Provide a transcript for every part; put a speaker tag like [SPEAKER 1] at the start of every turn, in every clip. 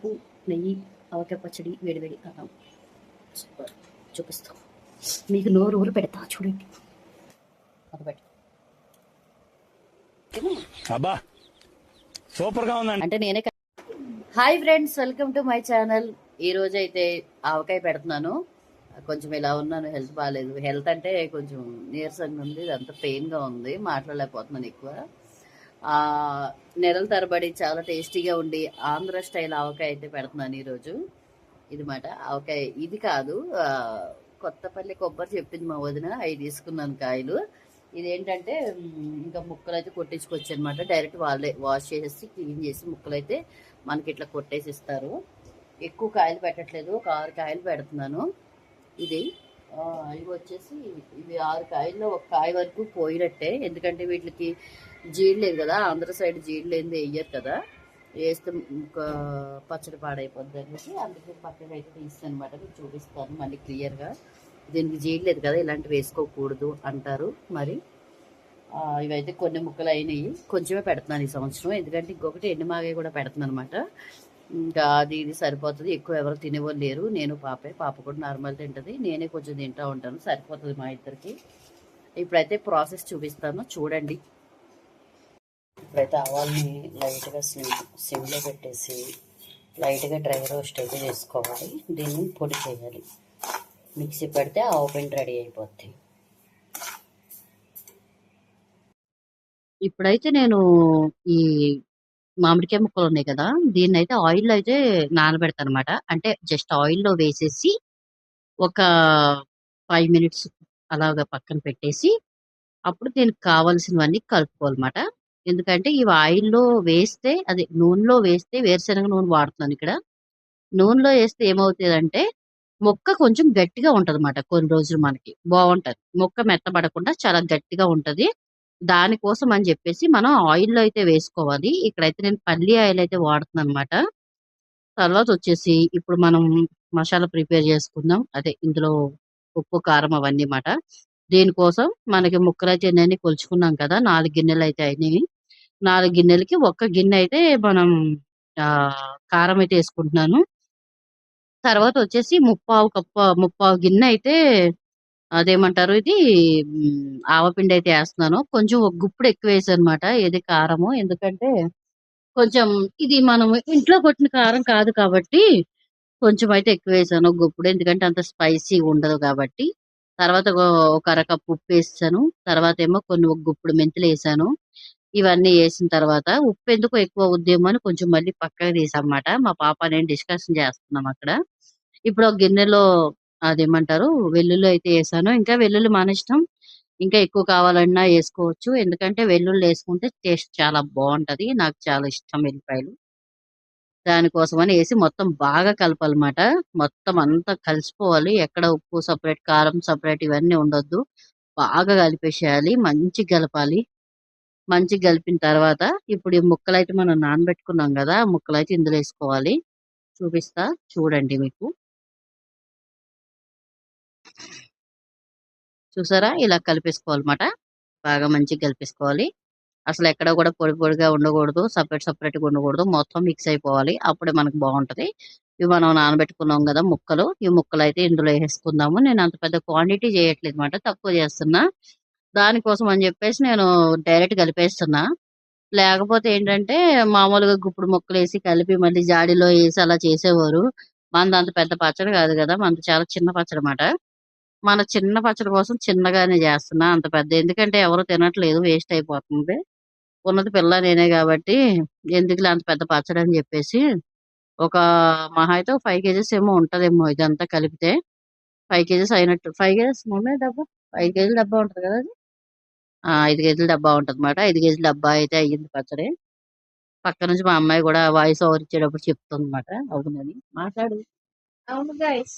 [SPEAKER 1] పప్పు, నెయ్యి, ఆవకాయ పచ్చడి, వేడివేడి అన్నం. సూపర్. చూపిస్తాం మీకు నోరు ఊరు పెడతా చూడండి.
[SPEAKER 2] అబ్బా సూపర్ గా ఉందండి.
[SPEAKER 1] అంటే నేనే. Hi friends, welcome to my channel. ఈ రోజు అయితే ఆవకాయ పెడుతున్నాను. కొంచెం ఇలా ఉన్నాను, హెల్త్ బాగాలేదు. హెల్త్ అంటే కొంచెం నీరసంగా ఉంది, ఇదంతా పెయిన్గా ఉంది, మాట్లాడలేకపోతున్నాను ఎక్కువ. నెలల తరబడి చాలా టేస్టీగా ఉండి ఆంధ్ర స్టైల్ ఆవకాయ అయితే పెడుతున్నాను ఈరోజు. ఇది మాట ఆవకాయ. ఇది కాదు, కొత్తపల్లి కొబ్బరి చెప్పింది మా వదిన, అవి తీసుకున్నాను కాయలు. ఇదేంటంటే ఇంకా ముక్కలు అయితే కొట్టించుకోవచ్చు అనమాట. డైరెక్ట్ వాళ్ళే వాష్ చేసేసి క్లీన్ చేసి ముక్కలు అయితే మనకి ఇట్లా కొట్టేసి ఇస్తారు. ఎక్కువ కాయలు పెట్టట్లేదు, ఒక 6 కాయలు పెడుతున్నాను. ఇది ఇవి వచ్చేసి ఇవి 6 కాయల్లో ఒక కాయ వరకు పోయినట్టే, ఎందుకంటే వీటికి జీడి లేదు కదా, ఆంధ్ర సైడ్ జీడి లేనిది వేయరు కదా, వేస్తే పచ్చడి పాడైపోద్ది అనేసి అందుకే పక్కకి అయితే తీస్తాను అనమాట. మీకు చూపిస్తాను మళ్ళీ క్లియర్గా. దీనికి జీడి లేదు కదా, ఇలాంటివి వేసుకోకూడదు అంటారు. మరి ఇవైతే కొన్ని ముక్కలు అయినాయి, కొంచెమే పెడుతున్నాను ఈ సంవత్సరం, ఎందుకంటే ఇంకొకటి ఎండుమాగాయ కూడా పెడుతున్నాను అనమాట. ఇంకా అది ఇది సరిపోతుంది, ఎక్కువ ఎవరు తినేవాళ్ళు లేరు, నేను పాప కూడా నార్మల్ తింటుంది, నేనే కొంచెం తింటూ ఉంటాను, సరిపోతుంది మా ఇద్దరికి. ఇప్పుడైతే ప్రాసెస్ చూపిస్తాను చూడండి. ఇప్పుడైతే ఆవాల్ని లైట్గా సిమ్లో పెట్టేసి లైట్గా డ్రై రోస్ట్ అయితే చేసుకోవాలి. దీన్ని పొడి చేయాలి, మిక్సీ పెడితే ఆవు పిండి రెడీ అయిపోద్ది. ఇప్పుడైతే నేను ఈ మామిడికాయ ముక్కలు ఉన్నాయి కదా, దీన్ని అయితే ఆయిల్లో అయితే నానబెడతాను అనమాట. అంటే జస్ట్ ఆయిల్లో వేసేసి ఒక 5 మినిట్స్ అలాగా పక్కన పెట్టేసి అప్పుడు దీనికి కావాల్సినవన్నీ కలుపుకోవాలన్నమాట. ఎందుకంటే ఇవి ఆయిల్లో వేస్తే, అదే నూనెలో వేస్తే, వేరుశనగ నూనె వాడుతున్నాను ఇక్కడ. నూనెలో వేస్తే ఏమవుతుందంటే మొక్క కొంచెం గట్టిగా ఉంటది అన్నమాట. కొన్ని రోజులు మనకి బాగుంటది, మొక్క మెత్తబడకుండా చాలా గట్టిగా ఉంటది. దానికోసం అని చెప్పేసి మనం ఆయిల్లో అయితే వేసుకోవాలి. ఇక్కడైతే నేను పల్లి ఆయిల్ అయితే వాడుతున్నాను అనమాట. తర్వాత వచ్చేసి ఇప్పుడు మనం మసాలా ప్రిపేర్ చేసుకుందాం. అదే ఇందులో ఉప్పు, కారం అవన్నీ మాట. దీనికోసం మనకి ముక్కలైతే ఎన్ని కొలుచుకున్నాం కదా, 4 గిన్నెలు అయితే అయినాయి. 4 గిన్నెలకి 1 గిన్నె అయితే మనం కారం అయితే వేసుకుంటున్నాను. తర్వాత వచ్చేసి ముప్పావు గిన్నె అయితే అదేమంటారు ఇది ఆవపిండి అయితే వేస్తున్నాను. కొంచెం ఒక గుప్పుడు ఎక్కువ వేసాను అనమాట, ఏది కారము, ఎందుకంటే కొంచెం ఇది మనం ఇంట్లో కొట్టిన కారం కాదు కాబట్టి కొంచెం అయితే ఎక్కువ వేసాను ఒక గుప్పుడు, ఎందుకంటే అంత స్పైసీ ఉండదు కాబట్టి. తర్వాత ఒక అరకప్పు ఉప్పు వేసాను. తర్వాత ఏమో ఒక గుప్పుడు మెంతులు వేసాను. ఇవన్నీ వేసిన తర్వాత ఉప్పు ఎందుకు ఎక్కువ అవుద్దేమో అని కొంచెం మళ్ళీ పక్కకి తీసామన్నమాట. మా పాప నేను డిస్కషన్ చేస్తున్నాం అక్కడ. ఇప్పుడు ఒక గిన్నెలో అదేమంటారు వెల్లుల్లి అయితే వేసాను. ఇంకా వెల్లుల్లి మన ఇష్టం, ఇంకా ఎక్కువ కావాలన్నా వేసుకోవచ్చు, ఎందుకంటే వెల్లుల్లి వేసుకుంటే టేస్ట్ చాలా బాగుంటది, నాకు చాలా ఇష్టం వెల్లిపాయలు. దానికోసమని వేసి మొత్తం బాగా కలపాలన్నమాట. మొత్తం అంతా కలిసిపోవాలి, ఎక్కడ ఉప్పు సపరేట్, కారం సపరేట్ ఇవన్నీ ఉండొద్దు. బాగా కలిపేసేయాలి, మంచిగా కలపాలి. మంచిగా కలిపిన తర్వాత ఇప్పుడు ఈ ముక్కలైతే మనం నానబెట్టుకున్నాం కదా, ఆ ముక్కలైతే ఇందులో వేసుకోవాలి. చూపిస్తా చూడండి. మీకు చూసారా, ఇలా కలిపేసుకోవాలన్నమాట. బాగా మంచిగా కలిపేసుకోవాలి. అసలు ఎక్కడ కూడా పొడి పొడిగా ఉండకూడదు, సపరేట్గా ఉండకూడదు, మొత్తం మిక్స్ అయిపోవాలి, అప్పుడే మనకు బాగుంటది. ఇవి మనం నానబెట్టుకున్నాం కదా ముక్కలు, ఈ ముక్కలు అయితే ఇందులో వేసుకుందాము. నేను అంత పెద్ద క్వాంటిటీ చేయట్లేదు అనమాట, తక్కువ చేస్తున్నా. దానికోసం అని చెప్పేసి నేను డైరెక్ట్ కలిపేస్తున్నా. లేకపోతే ఏంటంటే మామూలుగా గుప్పుడు ముక్కలు వేసి కలిపి మళ్ళీ జాడీలో వేసి అలా చేసేవారు. మనది అంత పెద్ద పచ్చడి కాదు కదా, మనది చాలా చిన్న పచ్చడి అన్నమాట. మన చిన్న పచ్చడి కోసం చిన్నగానే చేస్తున్నా, అంత పెద్ద ఎందుకంటే ఎవరు తినట్లేదు, వేస్ట్ అయిపోతుంది. ఉన్నది పిల్ల నేనే కాబట్టి ఎందుకులే అంత పెద్ద పచ్చడి అని చెప్పేసి ఒక మహా అయితే 5 కేజీస్ ఏమో ఉంటదేమో ఇదంతా కలిపితే. 5 కేజీస్ అయినట్టు, 5 కేజీస్ మమ్మీ డబ్బా, 5 కేజీల డబ్బా ఉంటది కదా అది. 5 కేజీల డబ్బా ఉంటది అనమాట. 5 కేజీల డబ్బా అయితే అయ్యింది పచ్చడి. పక్క నుంచి మా అమ్మాయి కూడా వాయిస్ ఓవర్ ఇచ్చేటప్పుడు చెప్తుంది అనమాట. అవునని మాట్లాడు.
[SPEAKER 3] అవును గైస్.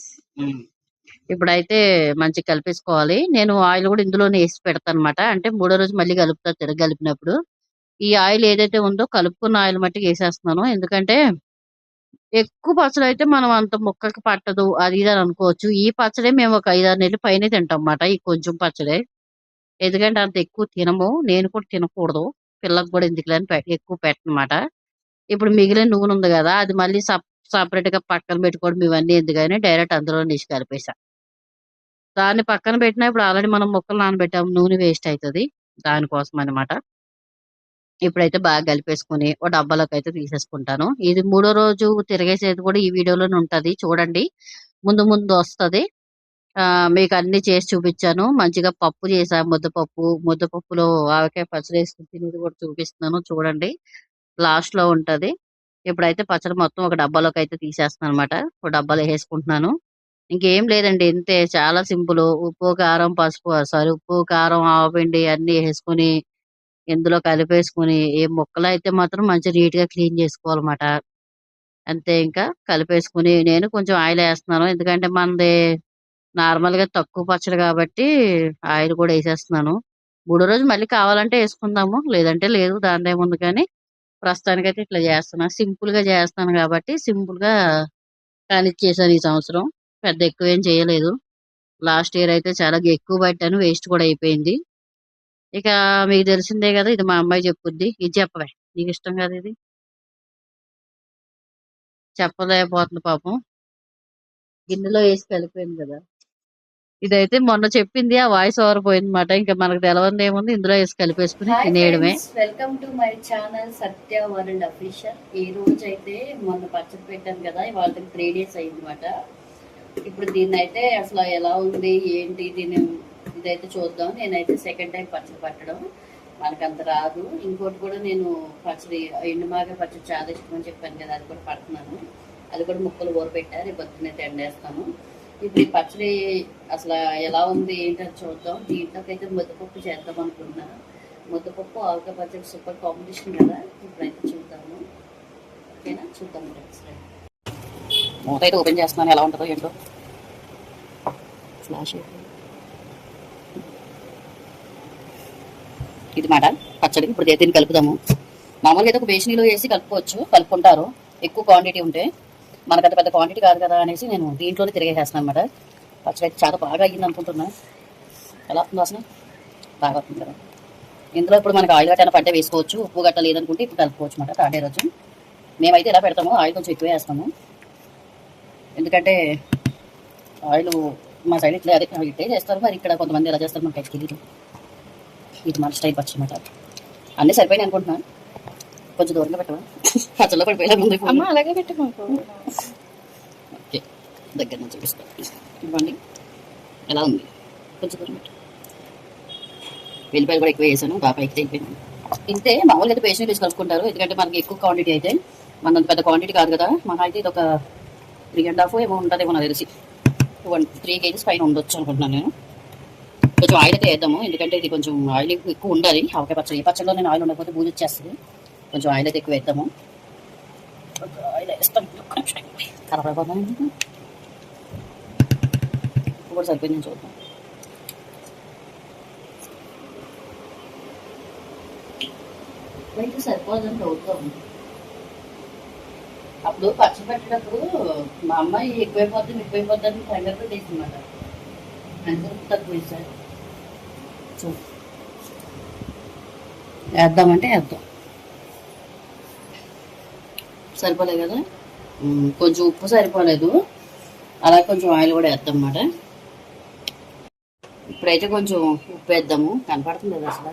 [SPEAKER 1] ఇప్పుడైతే మంచిగా కలిపేసుకోవాలి. నేను ఆయిల్ కూడా ఇందులోనే వేసి పెడతాను అనమాట. అంటే 3వ రోజు మళ్ళీ కలుపుతా, తిరగ కలిపినప్పుడు ఈ ఆయిల్ ఏదైతే ఉందో కలుపుకున్న ఆయిల్ మట్టికి వేసేస్తున్నాను. ఎందుకంటే ఎక్కువ పచ్చడి అయితే మనం అంత ముక్కకి పట్టదు, అది ఇది అని అనుకోవచ్చు. ఈ పచ్చడే మేము ఒక 5-6 నెలలు పైన తింటాం అన్నమాట, ఈ కొంచెం పచ్చడే. ఎందుకంటే అంత ఎక్కువ తినము, నేను కూడా తినకూడదు, పిల్లలకు కూడా ఎందుకులని ఎక్కువ పెట్టనమాట. ఇప్పుడు మిగిలిన నూనె ఉంది కదా, అది మళ్ళీ సపరేట్ గా పక్కన పెట్టుకోవడం ఇవన్నీ ఎందుకని డైరెక్ట్ అందులో తీసి కలిపేసా. దాన్ని పక్కన పెట్టినా ఇప్పుడు ఆల్రెడీ మనం ముక్కలు నానబెట్టాము, నూనె వేస్ట్ అవుతుంది, దానికోసం అనమాట. ఇప్పుడైతే బాగా కలిపేసుకుని ఓ డబ్బాలోకి అయితే తీసేసుకుంటాను. ఇది మూడో రోజు తిరిగేసేది కూడా ఈ వీడియోలోనే ఉంటది, చూడండి. ముందు ముందు వస్తది. మీకు అన్ని చేసి చూపించాను. మంచిగా పప్పు చేసా, ముద్దపప్పు. ముద్దపప్పులో ఆవకాయ పచ్చడి వేసుకుని తినేది కూడా చూపిస్తున్నాను, చూడండి. లాస్ట్ లో ఉంటది. ఇప్పుడైతే పచ్చడి మొత్తం ఒక డబ్బాలోకి అయితే తీసేస్తున్నాను అనమాట. ఒక డబ్బాలో వేసుకుంటున్నాను. ఇంకేం లేదండి, ఇంతే, చాలా సింపుల్. ఉప్పు కారం పసుపు, సారీ, ఉప్పు కారం ఆవపిండి అన్ని వేసుకుని ఇందులో కలిపేసుకుని ఈ ముక్కలు అయితే మాత్రం మంచి నీట్ గా క్లీన్ చేసుకోవాలన్నమాట. అంతే, ఇంకా కలిపేసుకుని నేను కొంచెం ఆయిల్ వేస్తున్నాను, ఎందుకంటే మనది నార్మల్ గా తక్కువ పచ్చడి కాబట్టి ఆయిల్ కూడా వేసేస్తున్నాను. మూడో రోజు మళ్ళీ కావాలంటే వేసుకుందాము, లేదంటే లేదు, దాని ఏముంది. కానీ ప్రస్తుతానికైతే ఇట్లా చేస్తున్నా, సింపుల్ గా చేస్తాను కాబట్టి సింపుల్ గా కానిచ్చేసాను ఈ సంవత్సరం. పెద్ద ఎక్కువ ఏం చేయలేదు. లాస్ట్ ఇయర్ అయితే చాలా ఎక్కువ పట్టాను, వేస్ట్ కూడా అయిపోయింది. ఇక మీకు తెలిసిందే కదా, ఇది మా అమ్మాయి చెప్పుద్ది. ఇది చెప్పవే, నీకు ఇష్టం కదా ఇది, చెప్పలేకపోతుంది పాపం, గిన్నెలో వేసి కలిపోయింది కదా. ఇదైతే మొన్న చెప్పింది, ఆ వాయిస్ ఓవర్ పోయింది అనమాట. ఇంకా మనకు తెలవంది ఏముంది, ఇందులో వేసి కలిపేసుకుని
[SPEAKER 3] హాయ్
[SPEAKER 1] తినేయడమే.
[SPEAKER 3] Friends, welcome to my channel Satya world official. ఈ రోజు అయితే మొన్న పచ్చడి పెట్టాను కదా, ఇవాళ 3 days అయింది అనమాట. ఇప్పుడు దీన్ని అయితే అసలు ఎలా ఉంది ఏంటి దీన్ని ఇదైతే చూద్దాం. నేనైతే సెకండ్ టైం పచ్చడి పట్టడం, మనకంత రాదు. ఇంకోటి కూడా నేను పచ్చడి ఎండుమాగా పచ్చడి చాలా ఇష్టం అని చెప్పాను కదా, అది కూడా పడుతున్నాను. అది కూడా ముక్కలు ఊరపెట్టా, రేపు పొద్దున్నైతే ఎండేస్తాను. ఇప్పుడు ఈ పచ్చడి అసలు ఎలా ఉంది ఏంటని చూద్దాం. దీంట్లోకైతే ముద్దపప్పు చేద్దాం అనుకున్నా. ముద్దపప్పు ఆవకాయ పచ్చడి సూపర్ కాంబినేషన్ కదా, ఇప్పుడైతే చూద్దాము. ఓకేనా, చూద్దాం ఫ్రెండ్స్. మూత అయితే ఓపెన్ చేస్తున్నాను, ఎలా ఉంటుందో ఏంటో. ఫ్లాష్ ఇది మాట పచ్చడి. ఇప్పుడు దీన్ని కలుపుదాము. మామూలుగా అయితే ఒక బేసినీలో వేసి కలుపుకోవచ్చు, కలుపుకుంటారు ఎక్కువ క్వాంటిటీ ఉంటే. మనకంత పెద్ద క్వాంటిటీ కాదు కదా అనేసి నేను దీంట్లోనే తిరిగేసేస్తాను అనమాట. పచ్చడి అయితే చాలా బాగా అయ్యింది అనుకుంటున్నా. ఎలా వస్తుంది అసలు, బాగా వస్తుంది కదా. ఇందులో ఇప్పుడు మనకి ఆయిల్ గట్ట పట్టే వేసుకోవచ్చు, ఉప్పు గట్ట లేదనుకుంటే ఇప్పుడు కలుపుకోవచ్చు అనమాట. థర్డ్ డే రోజు మేమైతే ఎలా పెడతాము, ఆయిల్ కొంచెం ఎక్కువ వేస్తాము. ఎందుకంటే ఆయిల్ మా సైడ్ ఇట్లా అదే ఇట్టే చేస్తారు, మరి ఇక్కడ కొంతమంది ఎలా చేస్తారు మనకి తెలియదు. ఇది మన స్టైల్ పచ్చడి అనమాట. అన్నీ సరిపోయినాయి అనుకుంటున్నాను. కొంచెం దూరంగా పెట్టవా, పచ్చళ్ళలో పడిపోయేలా ముందు అలాగే పెట్టుకోండి. ఓకే, దగ్గర నుంచి చూపిస్తాను. ఇవ్వండి ఎలా ఉంది, కొంచెం దూరం పెట్టు. వెల్లిపాయలు కూడా ఎక్కువ వేసాను, బాగా పైకి అయిపోయింది. ఇంతే, మామూలుగా అయితే పేస్ట్ వేసి కలుపుకుంటారు, ఎందుకంటే మనకి ఎక్కువ క్వాంటిటీ అయితే. మనది పెద్ద క్వాంటిటీ కాదు కదా, మన అయితే ఇది ఒక 3.5 ఏమో ఉంటుందేమో నాకు తెలిసి. 3 kgs పైన ఉండొచ్చు అనుకుంటున్నాను నేను. కొంచెం ఆయిల్ అయితే వేద్దాము, ఎందుకంటే ఇది కొంచెం ఆయిల్ ఎక్కువ ఉండాలి. ఆవకాయ పచ్చడి, ఈ పచ్చడిలో నేను ఆయిల్ ఉండకపోతే బూజు వచ్చేస్తుంది. కొంచెం ఆయిల్ అయితే ఎక్కువ వేద్దాము. ఆయిల్ వేస్తాను, ఖరాబ్ అయిపోతాను. ఉప్పు కూడా సరిపోయింది, చూద్దాం. అయితే సరిపోదని చూద్దాం. అప్పుడు పచ్చడి పెట్టేటప్పుడు మా అమ్మాయి ఎక్కువైపోద్దని కంగారు వేసిందన్నమాట. అందులో తక్కువ వేసారు. వేద్దామంటే వేద్దాం. సరిపోలేదు కదా, కొంచెం ఉప్పు సరిపోలేదు, అలాగే కొంచెం ఆయిల్ కూడా వేద్దాం అన్నమాట. ఇప్పుడైతే కొంచెం ఉప్పు వేద్దాము. కనపడుతుంది కదా అసలు,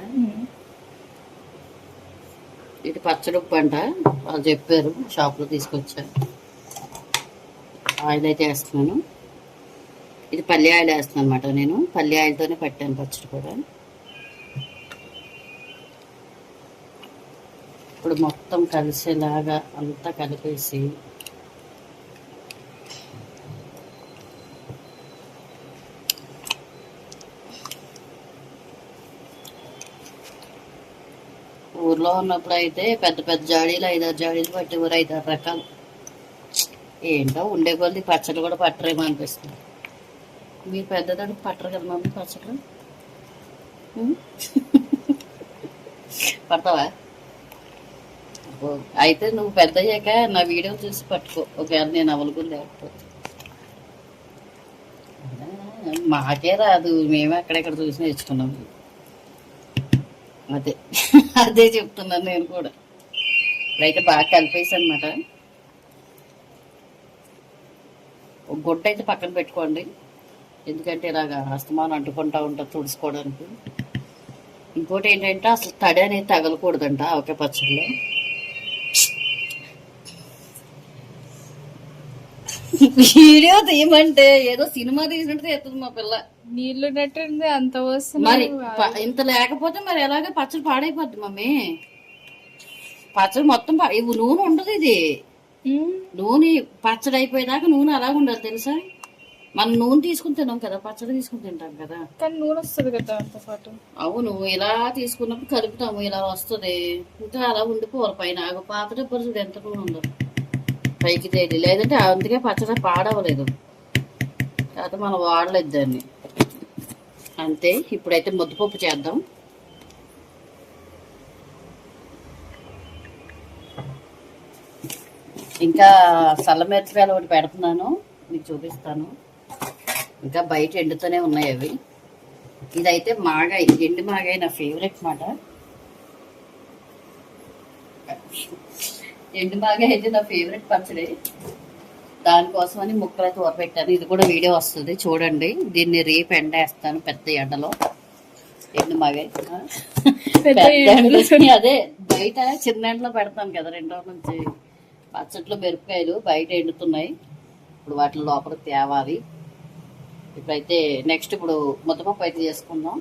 [SPEAKER 3] ఇది పచ్చడి ఉప్పు అంట, వాళ్ళు చెప్పారు, షాప్లో తీసుకొచ్చారు. ఆయిల్ అయితే వేస్తున్నాను. ఇది పల్లి ఆయిల్ వేస్తున్నాను అనమాట. నేను పల్లి ఆయిల్తోనే పట్టాను పచ్చడి కూడా. ఇప్పుడు మొత్తం కలిసేలాగా అంతా కలిపేసి ఊర్లో ఉన్నప్పుడు అయితే పెద్ద పెద్ద జాడీలు 5-6 జాడీలు పట్టేవారు, 5-6 రకాలు. ఏంటో ఉండే కొద్ది పచ్చళ్ళు కూడా పట్టరేమో అనిపిస్తుంది. మీరు పెద్దదానికి పట్టరు కదా మమ్మీ పచ్చళ్ళు, పడతావా? అయితే నువ్వు పెద్ద అయ్యాక నా వీడియో చూసి పట్టుకో, ఒకవేళ నేను అవైలబుల్ లేకపోతే. మాకే రాదు, మేమే అక్కడెక్కడ చూసి నేర్చుకున్నాం. అదే అదే చెప్తున్నాను నేను కూడా. ఇప్పుడైతే బాగా కలిపేసి అనమాట. ఒక గుడ్డ అయితే పక్కన పెట్టుకోండి, ఎందుకంటే ఇలాగా అస్తమానం అంటుకుంటా ఉంటుంది తుడుచుకోవడానికి. ఇంకోటి ఏంటంటే అసలు తడి అనేది తగలకూడదంట ఆవకాయ పచ్చడిలో. వీడియో తీయమంటే ఏదో సినిమా తీసినట్టు తీస్తుంది మా పిల్ల.
[SPEAKER 4] నీళ్లు నట్టుంది అంత వస్తుంది.
[SPEAKER 3] మరి ఇంత లేకపోతే మరి ఎలాగ పచ్చడి పాడైపోద్ది మమ్మీ. పచ్చడి మొత్తం ఇవి నూనె ఉండదు, ఇది నూనె పచ్చడి అయిపోయేదాకా నూనె అలాగ ఉండదు తెలుసా. మనం నూనె తీసుకుని తినాం కదా, పచ్చడి తీసుకుని తింటాం కదా,
[SPEAKER 4] కానీ నూనె వస్తుంది కదా అంత పాటు.
[SPEAKER 3] అవును, ఇలా తీసుకున్నప్పుడు కలుపుతాము, ఇలా వస్తుంది. ఇంకా అలా ఉండిపోవాలి పైన. పాత డబ్బులు చూడు ఎంత నూనె ఉందో, పైకి తేలి. లేదంటే అందుకే పచ్చడి పాడవలేదు, కాకపోతే మనం వాడలేదు దాన్ని అంతే. ఇప్పుడైతే ముద్దపప్పు చేద్దాం. ఇంకా సల్ల మిరపకాయలు ఒకటి పెడుతున్నాను, మీకు చూపిస్తాను. ఇంకా బయట ఎండుతూనే ఉన్నాయి అవి. ఇదైతే మాగాయి, ఎండు మాగాయి నా ఫేవరెట్ మాట. ఎండు మాగాయి అయితే నా ఫేవరెట్ పచ్చడి. దానికోసమని ముక్కలు అయితే ఊరపెట్టాను. ఇది కూడా వీడియో వస్తుంది చూడండి. దీన్ని రేపు ఎండేస్తాను పెద్ద ఎండలో. ఎండు మాగాయి అదే బయట చిన్న ఎండలో పెడతాను కదా 2 రోజుల నుంచి. పచ్చట్లో మిరపకాయలు బయట ఎండుతున్నాయి, ఇప్పుడు వాటి లోపలికి తేవాలి. ఇప్పుడైతే నెక్స్ట్ ఇప్పుడు ముద్దపప్పు అయితే చేసుకుందాం.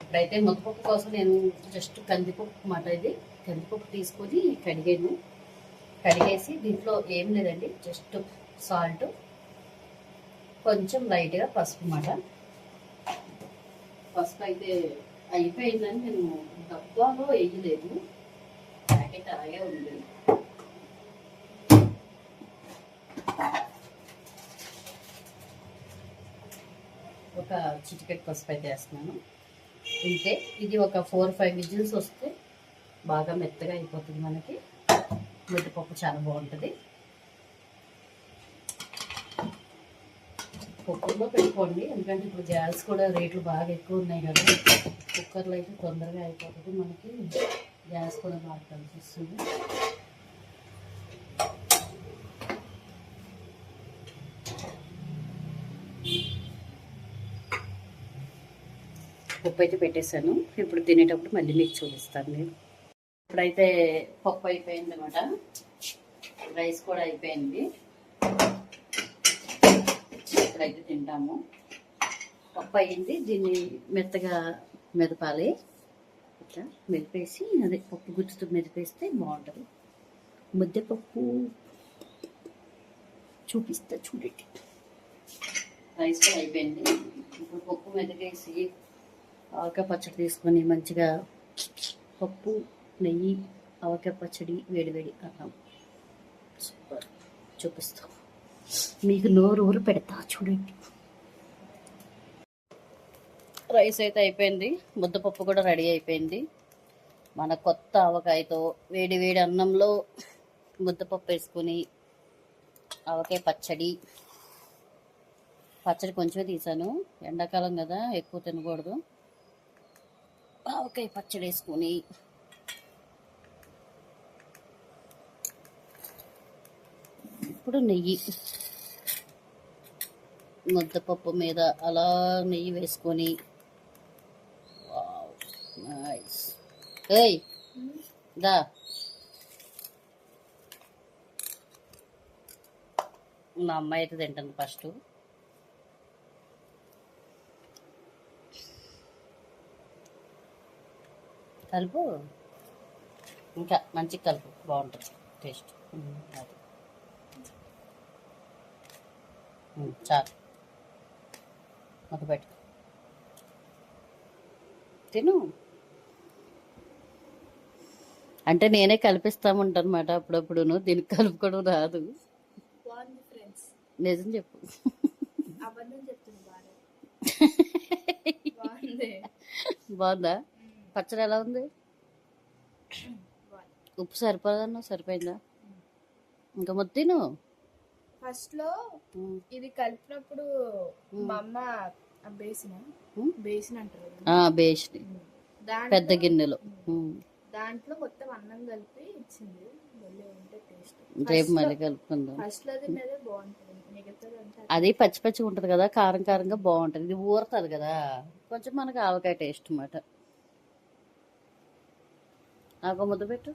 [SPEAKER 3] ఇప్పుడైతే ముద్దపప్పు కోసం నేను జస్ట్ కందిపప్పు మాట, ఇది కందిపప్పు తీసుకొని కడిగేసి దీంట్లో ఏం లేదండి, జస్ట్ సాల్ట్, కొంచెం లైట్గా పసుపు మాట. పసుపు అయితే అయిపోయిందని నేను డబ్బాలో వేయలేదు, ప్యాకెట్ అలాగే ఉంది. ఒక చిటికెట్ పసుపు అయితే వేస్తున్నాను ఇంతే. ఇది ఒక 4-5 విజిల్స్ వస్తే బాగా మెత్తగా అయిపోతుంది మనకి. ముద్దపప్పు చాలా బాగుంటుంది. కుక్కర్లో పెట్టుకోండి, ఎందుకంటే ఇప్పుడు గ్యాస్ కూడా రేట్లు బాగా ఎక్కువ ఉన్నాయి కదా. కుక్కర్లో అయితే తొందరగా అయిపోతుంది మనకి, గ్యాస్ కూడా బాగా కలిసి వస్తుంది. పప్పు అయితే పెట్టేశాను. ఇప్పుడు తినేటప్పుడు మళ్ళీ మీకు చూపిస్తాను నేను. ఇప్పుడైతే పప్పు అయిపోయింది అనమాట, రైస్ కూడా అయిపోయింది. ఇప్పుడైతే తింటాము. పప్పు అయ్యింది, దీన్ని మెత్తగా మెదపాలి. ఇట్లా మెదిపేసి, అదే పప్పు గుత్తుతో మెదిపేస్తే బాగుంటుంది. ముద్దపప్పు చూపిస్తా చూడండి. రైస్ కూడా అయిపోయింది. ఇప్పుడు పప్పు మెదిపేసి ఆవకాయ పచ్చడి తీసుకొని మంచిగా పప్పు, నెయ్యి, ఆవకాయ పచ్చడి, వేడివేడి అన్నం, సూపర్. చూపిస్తాం మీకు, నోరు పెడతా చూడండి. రైస్ అయితే అయిపోయింది, ముద్దపప్పు కూడా రెడీ అయిపోయింది. మన కొత్త ఆవకాయతో వేడి వేడి అన్నంలో ముద్దపప్పు వేసుకొని ఆవకాయ పచ్చడి కొంచెమే తీసాను, ఎండాకాలం కదా ఎక్కువ తినకూడదు. ఆవకాయ పచ్చడి వేసుకొని ఇప్పుడు నెయ్యి, ముద్దపప్పు మీద అలా నెయ్యి వేసుకొని, నైస్. ఏయ్ దా, మా అమ్మాయి అయితే తింటుంది ఫస్ట్. కలుపు, ఇంకా మంచిగా కలుపు, బాగుంటుంది టేస్ట్. అది చాలు, ఒక పెట్టు తిను. అంటే నేనే కలిపిస్తామంటాను అనమాట అప్పుడప్పుడును, దీనికి కలుపుకోవడం రాదు. నిజం చెప్పు. బాగుందా పచ్చడి? ఎలా ఉంది? ఉప్పు సరిపోదన్నా, సరిపోయిందా? ఇంకా మొత్తం
[SPEAKER 4] ఫస్ట్ లో ఇది కలిపినప్పుడు మా అమ్మ బేసిన్ అంటారు,
[SPEAKER 3] బేసిన్ పెద్ద గిన్నెలో.
[SPEAKER 4] దాంట్లో మొత్తం అన్నం కలిపి ఇచ్చింది. భలే ఉంటే టేస్ట్.
[SPEAKER 3] రేపు మళ్ళీ కలుపుకుందాం.
[SPEAKER 4] ఫస్ట్ లో తిన్నదే బాగుంటుంది, మిగతాది అంతా
[SPEAKER 3] అది పచ్చి పచ్చి ఉంటది కదా, కారం కారంగా బాగుంటది. ఇది ఊరుతుంది కదా, కొంచెం మనకి ఆవకాయ టేస్ట్ అన్నమాట. నాకు ముద్ద పెట్టు.